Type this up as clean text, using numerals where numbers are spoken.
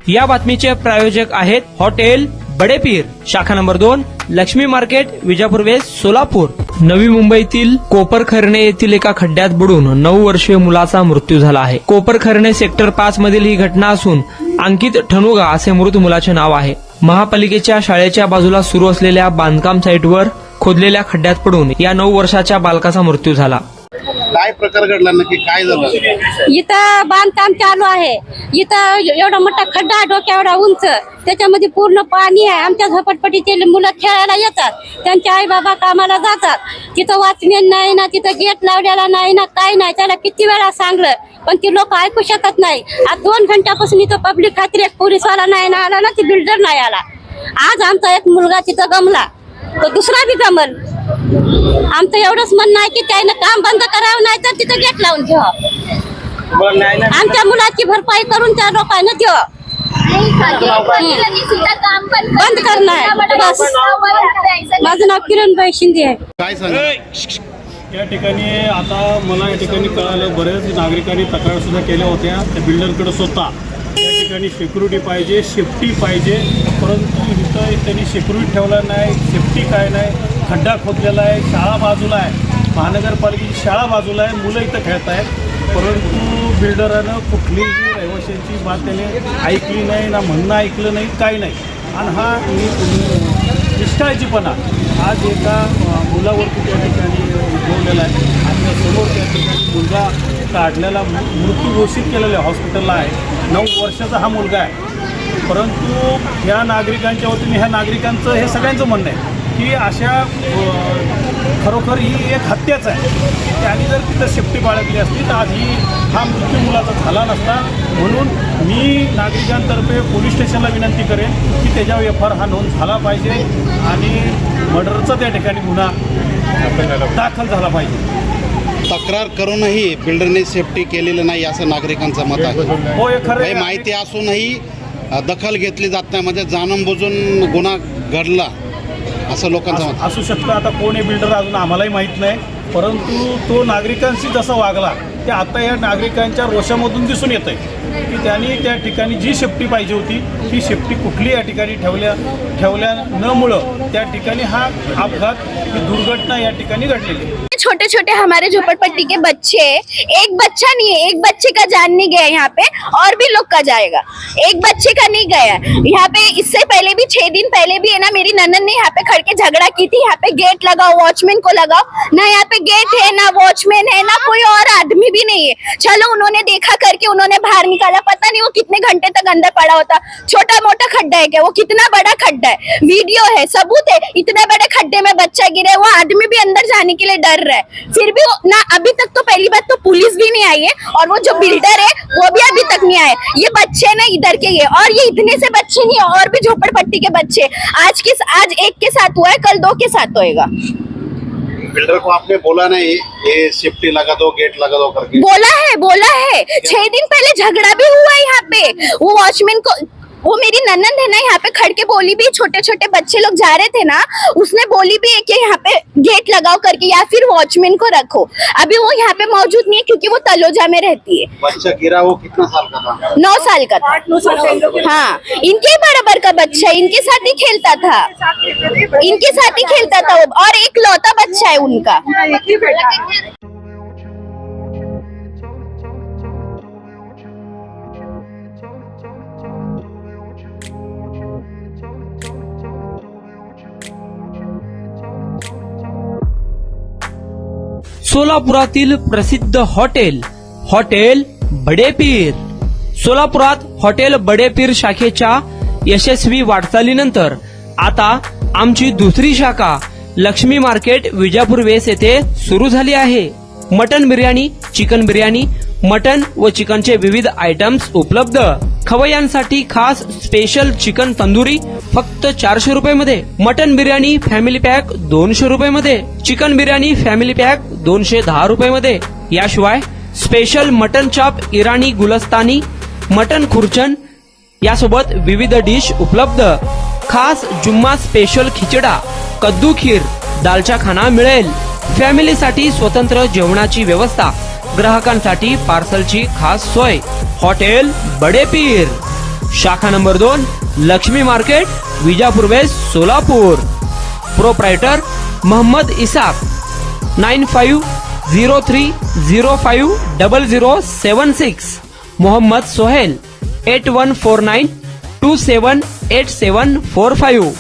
या बातमीचे प्रायोजक आहेत हॉटेल बडेपीर, शाखा number 2, Laxmi market, Vijapur west, Solapur. नवी मुंबईतील कोपरखैरणे येथील एका खड्ड्यात बुडून 9 वर्षीय मुलाचा मृत्यू झाला आहे. कोपरखैरणे सेक्टर 5 मधील ही घटना असून अंकित ठनुगा असे मृत मुलाचे नाव आहे. महापालिकेच्या शाळेच्या बाजूला सुरू असलेल्या बांधकाम साईटवर खोदलेल्या खड्ड्यात पडून या 9 वर्षाच्या बालकाचा मृत्यू झाला. काय प्रकार घडला, नक्की काय झालं? इथं बांधकाम चालू आहे. इथं एवढा मोठा खड्डा आहे, डोक्या एवढा उंच, त्याच्यामध्ये पूर्ण पाणी आहे. आमच्या झोपडपट्टीचे मुलं खेळायला येतात, त्यांचे आई बाबा कामाला जातात. तिथं वॉचमॅन नाही ना, तिथं गेट लावलेला नाही ना, काय नाही. त्याला किती वेळा सांगलं पण ती लोक ऐकू शकत नाही. आज 2 घंट्यापासून इथं पब्लिक खात्री एक पोलीसवाला नाही ना आला ना, ती बिल्डर नाही आला. आज आमचा एक मुलगा तिथं गमला, तो दुसरा बी गमल. आमचं एवढंच म्हणणं आहे की त्यानं काम बंद करावं, नाही तर तिथं गेट लावून घ्यावं. आमच्या मुलाची भरपाई करून त्या लोकांना द्यावं. बंद करणार बस. माझं नाव किरणबाई शिंदे आहे. काय सांगा? या ठिकाणी आता मला या ठिकाणी कळालं, बरेच नागरिकांनी तक्रार सुद्धा केल्या होत्या त्या बिल्डरकडे स्वतः. या ठिकाणी सिक्युरिटी पाहिजे, सेफ्टी पाहिजे, परंतु इथं त्यांनी सिक्युरिटी ठेवला नाही, सेफ्टी काय नाही. खड्डा खोदलेला आहे, शाळा बाजूला आहे, महानगरपालिकेची शाळा बाजूला आहे, मुलं इथं खेळत आहेत. परंतु बिल्डरानं कुठलीही रहिवाशांची बात त्याने ऐकली नाही, ना म्हणणं ऐकलं नाही, काही नाही. आणि हा निष्काळजीपणा आज एका मुलावरती त्या ठिकाणी उद्भवलेला आहे. आणि समोर त्या ठिकाणी मुलगा काढलेला, मृत्यू घोषित केलेला आहे, हॉस्पिटलला आहे. 9 वर्षाचा हा मुलगा आहे. परंतु ह्या नागरिकांच्या वतीने, ह्या नागरिकांचं हे सगळ्यांचं म्हणणं आहे की अशा खरोखर ही एक हत्याच आहे. त्यांनी जर तिथं सेफ्टी बाळगली असती तर आज हा मृत्यू मुलाचा झाला नसता. म्हणून मी नागरिकांतर्फे पोलीस स्टेशनला विनंती करेन की त्याच्यावर FIR हा नोंद झाला पाहिजे आणि मर्डरचा त्या ठिकाणी गुन्हा दाखल झाला पाहिजे. तक्रार करूनही बिल्डरने सेफ्टी केलेलं नाही असं नागरिकांचं मत आहे. हो, हे खरं आहे. माहिती असूनही दखल घेतली जात नाही, म्हणजे जाणून बुजून गुन्हा घडला असं लोकांचं मत असू शकतं. आता कोण आहे बिल्डर अजून आम्हालाही माहीत नाही, परंतु तो नागरिकांशी जसा वागला ते आता या नागरिकांच्या रोषामधून दिसून येत आहे की त्यांनी त्या ठिकाणी जी सेफ्टी पाहिजे होती ती सेफ्टी कुठली या ठिकाणी ठेवल्या न मुळे त्या ठिकाणी हा अपघात, ही दुर्घटना या ठिकाणी घडलेली आहे. छोटे छोटे हमारे झोपड़पट्टी के बच्चे, एक बच्चा नहीं है, एक बच्चे का जान नहीं गया यहाँ पे, और भी लोग का जाएगा. एक बच्चे का नहीं गया यहाँ पे. इससे पहले भी 6 दिन पहले भी है ना, मेरी ननद ने यहाँ पे खड़ के झगड़ा की थी. यहाँ पे गेट लगाओ, वॉचमैन को लगाओ ना. यहाँ पे गेट है ना, वॉचमैन है ना, कोई और आदमी भी नहीं है. चलो उन्होंने देखा करके उन्होंने बाहर निकाला. पता नहीं वो कितने घंटे तक अंदर पड़ा होता. छोटा मोटा खड्डा है क्या? वो कितना बड़ा खड्डा है, वीडियो है, सबूत है. इतने बड़े खड्डे में बच्चा गिरे, वो आदमी भी अंदर जाने के लिए डर रहा है. फिर भी ना, अभी तक तो पहली बात तो पुलिस भी नहीं आई है, और वो जो बिल्डर है वो भी अभी तक नहीं आए. ये बच्चे ना इधर के ये, और ये इतने से बच्चे नहीं, और भी झोपड़पट्टी के बच्चे. आज एक के साथ हुआ है, कल 2 के साथ होएगा. बिल्डर को आपने बोला नहीं ये सेफ्टी लगा दो, गेट लगा दो करके? बोला है 6 दिन पहले झगड़ा भी हुआ है यहाँ पे. वो वॉचमैन को, वो मेरी ननद है ना, यहाँ पे खड़ के बोली भी, छोटे छोटे बच्चे लोग जा रहे थे ना, उसने बोली भी है कि यहाँ पे गेट लगाओ करके, या फिर वॉचमैन को रखो. अभी वो यहाँ पे मौजूद नहीं है क्योंकि वो तलोजा में रहती है. बच्चा गिरा वो कितना साल का था? 9 साल का था. 8-9 साल. हाँ, इनके बराबर का बच्चा है, इनके साथ ही खेलता था वो, और एक लौता बच्चा है उनका. सोलापुरातील प्रसिद्ध हॉटेल बडेपीर. सोलापुरात हॉटेल बडेपीर शाखेच्या यशस्वी वाटचालीनंतर आता आमची दुसरी शाखा लक्ष्मी मार्केट, विजापूर वेस्ट येथे सुरू झाली आहे. Mutton biryani, chicken biryani, mutton व चिकनचे विविध आयटम्स उपलब्ध. खवय्यांसाठी खास स्पेशल चिकन तंदुरी फक्त 400 रुपये मध्ये. मटन बिर्याणी फॅमिली पॅक 200 रुपये मध्ये. चिकन बिर्याणी फॅमिली पॅक 210 रुपये मध्ये. याशिवाय स्पेशल मटन चाप, इराणी गुलस्तानी, मटन खुर्चन यासोबत विविध डिश उपलब्ध. खास जुम्मा स्पेशल खिचडा, कद्दू खीर, दालचा खाना मिळेल. फॅमिलीसाठी स्वतंत्र जेवणाची व्यवस्था, ग्राहकांसाठी पार्सलची खास सोय. हॉटेल बडेपीर. शाखा number 2, Laxmi market, Vijapur west, Solapur. Proprietor Mohammed Isaq. 9503050076. Mohammed Sohail. 8149278745.